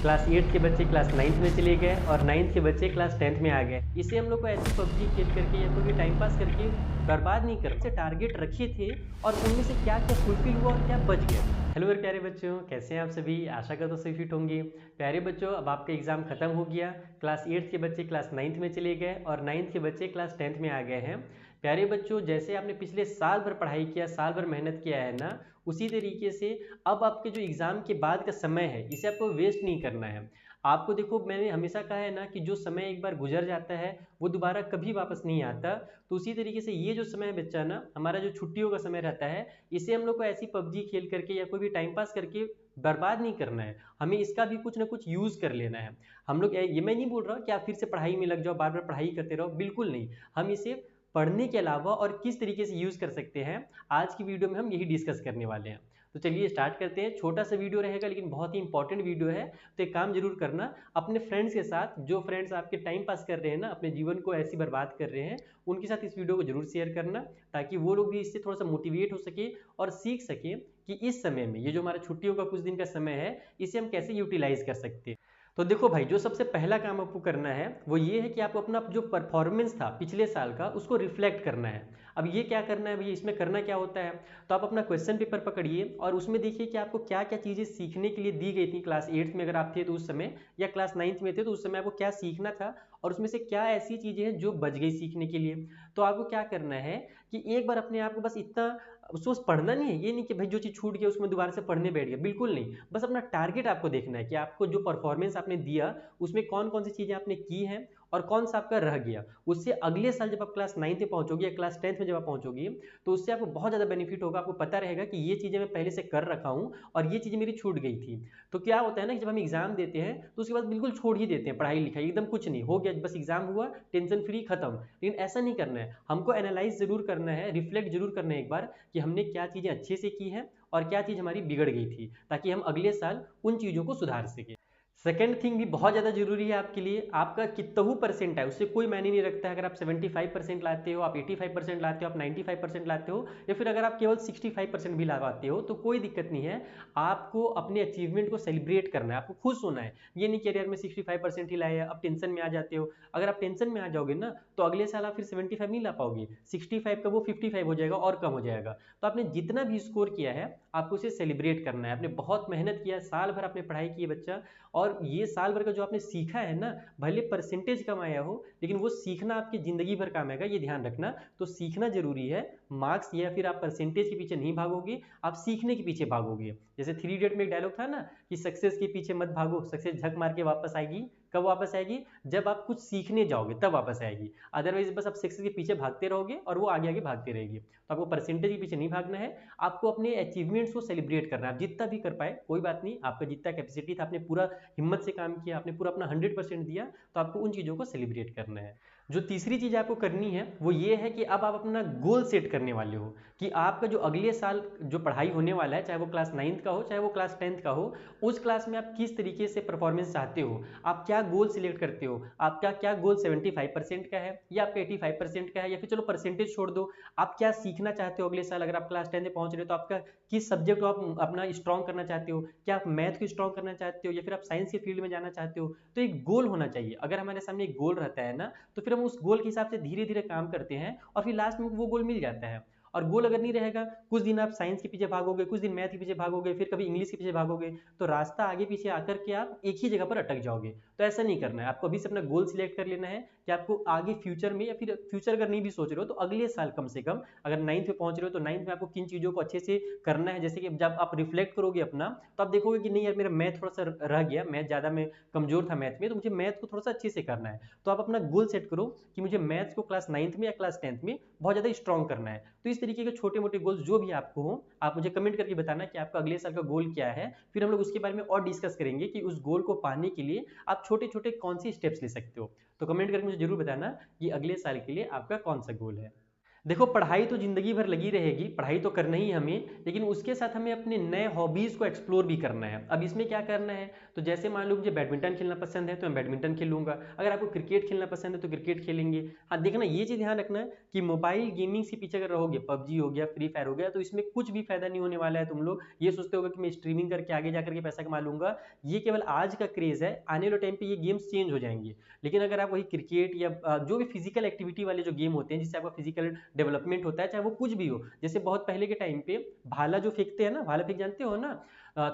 Class 8 के बच्चे class 9th में चले गए और 9th के बच्चे क्लास 10th में आ गए। इससे हम लोग को ऐसी पबजी खेल करके या कोई टाइम पास करके बर्बाद नहीं कर से टारगेट रखे थे और उनमें से क्या क्या फुलफिल हुआ और क्या बच गया। हेलो मेरे प्यारे बच्चों, कैसे हैं आप सभी? आशा करता हूँ सभी फिट होंगे। प्यारे बच्चों, अब आपका एग्जाम खत्म हो गया। क्लास 8 के बच्चे क्लास 9th में चले गए और 9th के बच्चे क्लास 10th में आ गए हैं। प्यारे बच्चों, जैसे आपने पिछले साल भर पढ़ाई किया, साल भर मेहनत किया है ना, उसी तरीके से अब आपके जो एग्ज़ाम के बाद का समय है, इसे आपको वेस्ट नहीं करना है। आपको देखो, मैंने हमेशा कहा है ना कि जो समय एक बार गुजर जाता है वो दोबारा कभी वापस नहीं आता। तो उसी तरीके से ये जो समय है बच्चा ना, हमारा जो छुट्टियों का समय रहता है, इसे हम लोग को ऐसी पबजी खेल करके या कोई भी टाइम पास करके बर्बाद नहीं करना है। हमें इसका भी कुछ ना कुछ यूज़ कर लेना है। हम लोग ये मैं नहीं बोल रहा कि आप फिर से पढ़ाई में लग जाओ, बार बार पढ़ाई करते रहो, बिल्कुल नहीं। हम इसे पढ़ने के अलावा और किस तरीके से यूज़ कर सकते हैं, आज की वीडियो में हम यही डिस्कस करने वाले हैं। तो चलिए स्टार्ट करते हैं। छोटा सा वीडियो रहेगा लेकिन बहुत ही इंपॉर्टेंट वीडियो है। तो एक काम जरूर करना, अपने फ्रेंड्स के साथ, जो फ्रेंड्स आपके टाइम पास कर रहे हैं ना, अपने जीवन को ऐसी बर्बाद कर रहे हैं, उनके साथ इस वीडियो को जरूर शेयर करना, ताकि वो लोग भी इससे थोड़ा सा मोटिवेट हो सके और सीख सके कि इस समय में, ये जो हमारा छुट्टियों का कुछ दिन का समय है, इसे हम कैसे यूटिलाइज कर सकते हैं। तो देखो भाई, जो सबसे पहला काम आपको करना है वो ये है कि आपको अपना जो परफॉर्मेंस था पिछले साल का, उसको रिफ्लेक्ट करना है। अब ये क्या करना है भैया, इसमें करना क्या होता है? तो आप अपना क्वेश्चन पेपर पकड़िए और उसमें देखिए कि आपको क्या क्या चीज़ें सीखने के लिए दी गई थी क्लास 8th में अगर आप थे तो उस समय, या क्लास 9th में थे तो उस समय आपको क्या सीखना था, और उसमें से क्या ऐसी चीज़ें हैं जो बच गई सीखने के लिए। तो आपको क्या करना है कि एक बार अपने आप को बस इतना, उसको पढ़ना नहीं है, ये नहीं कि भाई जो चीज़ छूट गया उसमें दोबारा से पढ़ने बैठ गया, बिल्कुल नहीं। बस अपना टारगेट आपको देखना है कि आपको जो परफॉर्मेंस आपने दिया उसमें कौन कौन सी चीज़ें आपने की हैं और कौन सा आपका रह गया। उससे अगले साल जब आप क्लास 9th में पहुंचोगे या क्लास 10th में जब आप पहुंचोगे, तो उससे आपको बहुत ज़्यादा बेनिफिट होगा। आपको पता रहेगा कि ये चीज़ें मैं पहले से कर रखा हूँ और ये चीज़ें मेरी छूट गई थी। तो क्या होता है ना कि जब हम एग्जाम देते हैं तो उसके बाद बिल्कुल छोड़ ही देते हैं पढ़ाई लिखाई, एकदम कुछ नहीं हो गया, बस एग्जाम हुआ, टेंशन फ्री, खत्म। लेकिन ऐसा नहीं करना है, हमको एनालाइज जरूर करना है, रिफ्लेक्ट जरूर करना है एक बार कि हमने क्या चीज़ें अच्छे से की हैं और क्या चीज़ हमारी बिगड़ गई थी, ताकि हम अगले साल उन चीज़ों को सुधार सकें। सेकेंड थिंग भी बहुत ज़्यादा जरूरी है आपके लिए, आपका कितना परसेंट है उससे कोई मायने नहीं रखता है। अगर आप 75% लाते हो, आप 85% लाते हो, आप 95% लाते हो, या फिर अगर आप केवल 65% भी लगाते हो, तो कोई दिक्कत नहीं है। आपको अपने अचीवमेंट को सेलिब्रेट करना है, आपको खुश होना है। ये नहीं कि यार मैं 65% ही लाया, अब टेंशन में आ जाते हो। अगर आप टेंशन में आ जाओगे ना, तो अगले साल आप फिर 75 नहीं ला पाओगे, 65 का वो 55 हो जाएगा और कम हो जाएगा। तो आपने जितना भी स्कोर किया है आपको उसे सेलिब्रेट करना है। आपने बहुत मेहनत किया, साल भर आपने पढ़ाई की है बच्चा, और ये साल भर का जो आपने सीखा है ना, भले परसेंटेज कम आया हो, लेकिन वो सीखना आपकी ज़िंदगी भर काम आएगा, ये ध्यान रखना। तो सीखना ज़रूरी है। मार्क्स या फिर आप परसेंटेज के पीछे नहीं भागोगे, आप सीखने के पीछे भागोगे। जैसे 3 इडियट में एक डायलॉग था ना कि सक्सेस के पीछे मत भागो, सक्सेस झक मार के वापस आएगी। कब वापस आएगी? जब आप कुछ सीखने जाओगे तब वापस आएगी। अदरवाइज बस आप सक्सेस के पीछे भागते रहोगे और वो आगे आगे भागती रहेगी। तो आपको परसेंटेज के पीछे नहीं भागना है, आपको अपने अचीवमेंट्स को सेलिब्रेट करना है। आप जितना भी कर पाए कोई बात नहीं, आपका जितना कैपेसिटी था, आपने पूरा हिम्मत से काम किया, आपने पूरा अपना 100% दिया, तो आपको उन चीज़ों को सेलिब्रेट करना है। जो तीसरी चीज़ आपको करनी है वो ये है कि अब आप अपना गोल सेट करने वाले हो कि आपका जो अगले साल जो पढ़ाई होने वाला है, चाहे वो क्लास 9th का हो चाहे वो क्लास 10th का हो, उस क्लास में आप किस तरीके से परफॉर्मेंस चाहते हो, आप क्या गोल सिलेक्ट करते हो। आपका क्या गोल 75% का है या आपका 85% का है, या फिर चलो परसेंटेज छोड़ दो, आप क्या सीखना चाहते हो अगले साल। अगर आप क्लास 10 में पहुंच रहे हो तो आपका किस सब्जेक्ट को आप अपना स्ट्रॉन्ग करना चाहते हो, क्या आप मैथ को स्ट्रॉन्ग करना चाहते हो या फिर आप साइंस के फील्ड में जाना चाहते हो। तो एक गोल होना चाहिए। अगर हमारे सामने एक गोल रहता है ना, तो फिर हम उस गोल के हिसाब से धीरे धीरे काम करते हैं और फिर लास्ट में वो गोल मिल जाता है। और गोल अगर नहीं रहेगा, कुछ दिन आप साइंस के पीछे भागोगे, कुछ दिन मैथ के पीछे भागोगे, फिर कभी इंग्लिश के पीछे भागोगे, तो रास्ता आगे पीछे आकर के आप एक ही जगह पर अटक जाओगे। तो ऐसा नहीं करना है, आपको अभी से अपना गोल सिलेक्ट कर लेना है कि आपको आगे फ्यूचर में, या फिर फ्यूचर अगर नहीं भी सोच रहे हो तो अगले साल कम से कम, अगर 9th में पहुंच रहे हो तो 9th में आपको किन चीज़ों को अच्छे से करना है। जैसे कि जब आप रिफ्लेक्ट करोगे अपना, तो आप देखोगे कि नहीं यार मेरा मैथ थोड़ा सा रह गया, मैथ ज़्यादा मैं कमजोर था मैथ में, तो मुझे मैथ को थोड़ा सा अच्छे से करना है। तो आप अपना गोल सेट करो कि मुझे मैथ्स को क्लास 9th में या क्लास 10th में बहुत ज़्यादा स्ट्रॉन्ग करना है। तो इस तरीके के छोटे मोटे गोल्स जो भी आपको हो, आप मुझे कमेंट करके बताना कि आपका अगले साल का गोल क्या है। फिर हम लोग उसके बारे में और डिस्कस करेंगे कि उस गोल को पाने के लिए आप छोटे छोटे कौन सी स्टेप्स ले सकते हो। तो कमेंट करके मुझे जरूर बताना कि अगले साल के लिए आपका कौन सा गोल है। देखो, पढ़ाई तो ज़िंदगी भर लगी रहेगी, पढ़ाई तो करना ही है हमें, लेकिन उसके साथ हमें अपने नए हॉबीज़ को एक्सप्लोर भी करना है। अब इसमें क्या करना है, तो जैसे मान लो मुझे बैडमिंटन खेलना पसंद है तो मैं बैडमिंटन खेलूँगा, अगर आपको क्रिकेट खेलना पसंद है तो क्रिकेट खेलेंगे। हाँ, देखना ये चीज़ ध्यान रखना है कि मोबाइल गेमिंग से पीछे अगर रहोगे, पबजी हो गया, फ्री फायर हो गया, तो इसमें कुछ भी फ़ायदा नहीं होने वाला है। तुम लोग ये सोचते होगे कि मैं स्ट्रीमिंग करके आगे जा करके पैसा कमा लूँगा, ये केवल आज का क्रेज़ है, आने वाले टाइम पे ये गेम्स चेंज हो जाएँगे। लेकिन अगर आप वही क्रिकेट या जो भी फिजिकल एक्टिविटी वाले जो गेम होते हैं जिससे आपका फिजिकल डेवलपमेंट होता है, चाहे वो कुछ भी हो, जैसे बहुत पहले के टाइम पे भाला जो फेंकते हैं ना, भाला फेंक जानते हो ना,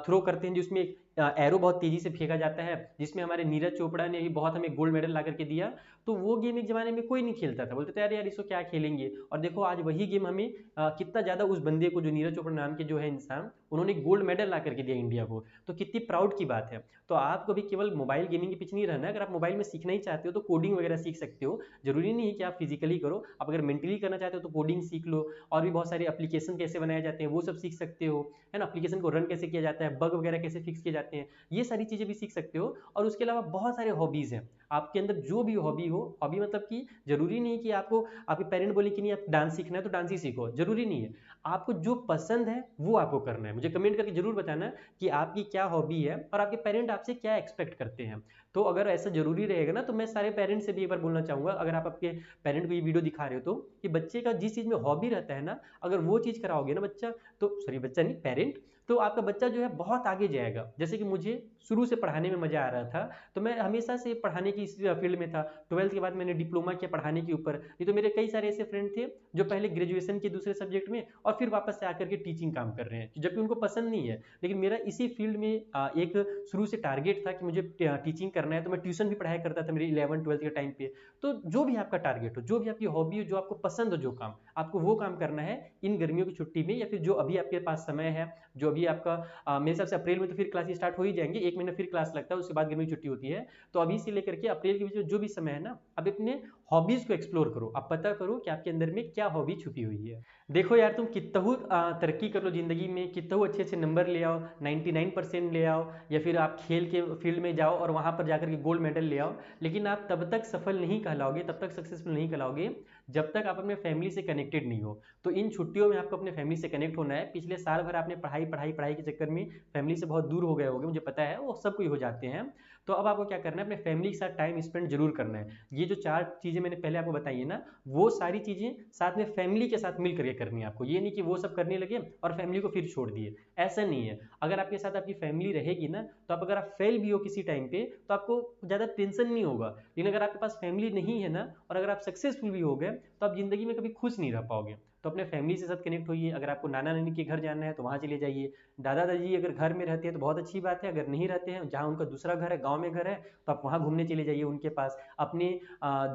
थ्रो करते हैं जिसमें एरो बहुत तेजी से फेंका जाता है, जिसमें हमारे नीरज चोपड़ा ने भी बहुत हमें गोल्ड मेडल ला करके दिया। तो वो गेम एक जमाने में कोई नहीं खेलता था, बोलते थे अरे यार इसको क्या खेलेंगे, और देखो आज वही गेम हमें कितना ज़्यादा उस बंदे को, जो नीरज चोपड़ा नाम के जो है इंसान, उन्होंने गोल्ड मेडल ला करके दिया इंडिया को, तो कितनी प्राउड की बात है। तो आपको भी केवल मोबाइल गेमिंग के पीछे नहीं रहना है। अगर आप मोबाइल में सीखना ही चाहते हो तो कोडिंग वगैरह सीख सकते हो, जरूरी नहीं है कि आप फिजिकली करो। आप अगर मेंटली करना चाहते हो तो कोडिंग सीख लो, और भी बहुत सारे एप्लीकेशन कैसे बनाए जाते हैं वो सब सीख सकते हो, है ना, एप्लीकेशन को रन कैसे किया जाता है, बग वगैरह कैसे फिक्स किए जाते हैं, ये सारी चीज़ें भी सीख सकते हो। और उसके अलावा बहुत सारे हॉबीज़ हैं आपके अंदर, जो भी हॉबी हो, हॉबी मतलब कि जरूरी नहीं है कि आपको आपके पेरेंट बोले कि नहीं आप डांस सीखना है तो डांस ही सीखो, जरूरी नहीं है। आपको जो पसंद है वो आपको करना है। मुझे कमेंट करके जरूर बताना कि आपकी क्या हॉबी है और आपके पेरेंट आपसे क्या एक्सपेक्ट करते हैं। तो अगर ऐसा जरूरी रहेगा ना, तो मैं सारे पेरेंट्स से भी एक बार बोलना चाहूँगा, अगर आप आपके पेरेंट को ये वीडियो दिखा रहे हो तो, कि बच्चे का जिस चीज़ में हॉबी रहता है ना, अगर वो चीज़ कराओगे ना बच्चा, तो सॉरी बच्चा नहीं, पेरेंट, तो आपका बच्चा जो है बहुत आगे जाएगा। जैसे कि मुझे शुरू से पढ़ाने में मज़ा आ रहा था, तो मैं हमेशा से पढ़ाने की इस फील्ड में था। 12th के बाद मैंने डिप्लोमा किया पढ़ाने के ऊपर। नहीं तो मेरे कई सारे ऐसे फ्रेंड थे जो पहले ग्रेजुएशन के दूसरे सब्जेक्ट में और फिर वापस से आकर के टीचिंग काम कर रहे हैं, जबकि उनको पसंद नहीं है। लेकिन मेरा इसी फील्ड में एक शुरू से टारगेट था कि मुझे टीचिंग करना है, तो मैं ट्यूशन भी पढ़ाया करता था मेरी 11th-12th के टाइम पे। तो जो भी आपका टारगेट हो, जो भी आपकी हॉबी हो, जो आपको पसंद हो, जो काम आपको वो काम करना है इन गर्मियों की छुट्टी में, या फिर जो अभी आपके पास समय है, जो अभी आपका मेरे हिसाब से अप्रैल में तो फिर क्लास स्टार्ट हो ही जाएंगे, 1 महीना फिर क्लास लगता है, उसके बाद गर्मी की छुट्टी होती है। तो अभी से लेकर के अप्रैल के बीच में जो भी समय है ना, अब अपने हॉबीज को एक्सप्लोर करो, आप पता करो कि आपके अंदर में क्या हॉबी छुपी हुई है। देखो यार, तुम कितना तरक्की कर लो जिंदगी में, कितना अच्छे अच्छे नंबर ले आओ, 99% ले आओ, या फिर आप खेल के फील्ड में जाओ और वहां पर जाकर के गोल्ड मेडल ले आओ, लेकिन आप तब तक सफल नहीं कहलाओगे, तब तक सक्सेसफुल नहीं कहलाओगे जब तक आप अपने फैमिली से कनेक्टेड नहीं हो। तो इन छुट्टियों में आपको अपने फैमिली से कनेक्ट होना है। पिछले साल भर आपने पढ़ाई पढ़ाई पढ़ाई के चक्कर में फैमिली से बहुत दूर हो गए होंगे, मुझे पता है, वो सब कोई हो जाते हैं। तो अब आपको क्या करना है, अपने फैमिली के साथ टाइम स्पेंड जरूर करना है। ये जो 4 चीज़ें मैंने पहले आपको बताई है ना, वो सारी चीज़ें साथ में फैमिली के साथ मिल करके करनी है आपको। ये नहीं कि वो सब करने लगे और फैमिली को फिर छोड़ दिए, ऐसा नहीं है। अगर आपके साथ आपकी फैमिली रहेगी ना, तो आप अगर आप फेल भी हो किसी टाइम पे तो आपको ज़्यादा टेंशन नहीं होगा। लेकिन अगर आपके पास फैमिली नहीं है ना, और अगर आप सक्सेसफुल भी हो गए, तो आप ज़िंदगी में कभी खुश नहीं रह पाओगे। तो अपने फैमिली से साथ कनेक्ट होइए। अगर आपको नाना नानी के घर जाना है तो वहाँ चले जाइए। दादा दादी अगर घर में रहते हैं तो बहुत अच्छी बात है, अगर नहीं रहते हैं, जहाँ उनका दूसरा घर है, गाँव में घर है, तो आप वहाँ घूमने चले जाइए उनके पास। अपने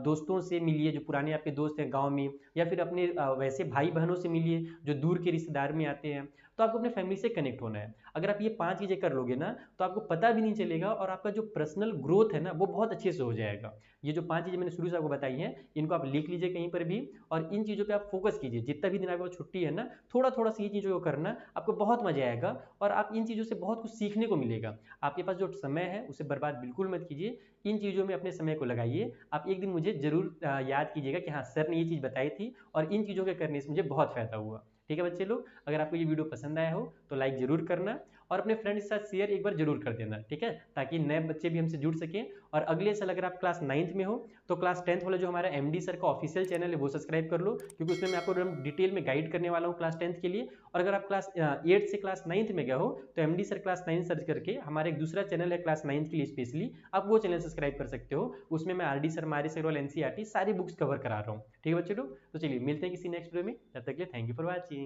दोस्तों से मिलिए जो पुराने आपके दोस्त हैं गाँव में, या फिर अपने वैसे भाई बहनों से मिलिए जो दूर के रिश्तेदार में आते हैं। तो आपको अपने फैमिली से कनेक्ट होना है। अगर आप ये 5 चीज़ें कर लोगे ना, तो आपको पता भी नहीं चलेगा, और आपका जो पर्सनल ग्रोथ है ना, वो बहुत अच्छे से हो जाएगा। ये जो 5 चीज़ें मैंने शुरू से आपको बताई हैं, इनको आप लिख लीजिए कहीं पर भी, और इन चीज़ों पे आप फोकस कीजिए। जितना भी दिन आपको छुट्टी है ना, थोड़ा थोड़ा सी ये चीज़ों को करना, आपको बहुत मजा आएगा, और आप इन चीज़ों से बहुत कुछ सीखने को मिलेगा। आपके पास जो समय है उसे बर्बाद बिल्कुल मत कीजिए, इन चीज़ों में अपने समय को लगाइए। आप एक दिन मुझे जरूर याद कीजिएगा कि हाँ सर ने ये चीज़ बताई थी, और इन चीज़ों के करने से मुझे बहुत फायदा हुआ। ठीक है बच्चे लोग, अगर आपको ये वीडियो पसंद आया हो तो लाइक जरूर करना, और अपने फ्रेंड्स के साथ शेयर एक बार जरूर कर देना, ठीक है, ताकि नए बच्चे भी हमसे जुड़ सकें। और अगले साल अगर आप क्लास 9th में हो तो क्लास 10th वाला जो हमारा MD सर का ऑफिशियल चैनल है वो सब्सक्राइब कर लो, क्योंकि उसमें मैं आपको डिटेल में गाइड करने वाला हूँ क्लास 10th के लिए। और अगर आप क्लास 8 से क्लास 9th में गए हो तो MD सर क्लास 9 सर्च करके हमारा एक दूसरा चैनल है क्लास 9th के लिए स्पेशली, आप वो चैनल सब्सक्राइब कर सकते हो। उसमें मैं RD सर, मारी सर और NCERT सारी बुक्स कवर करा रहा हूँ। ठीक है बच्चे लोग, तो चलिए मिलते हैं किसी नेक्स्ट वीडियो में, तब तक के लिए थैंक यू फॉर वॉचिंग।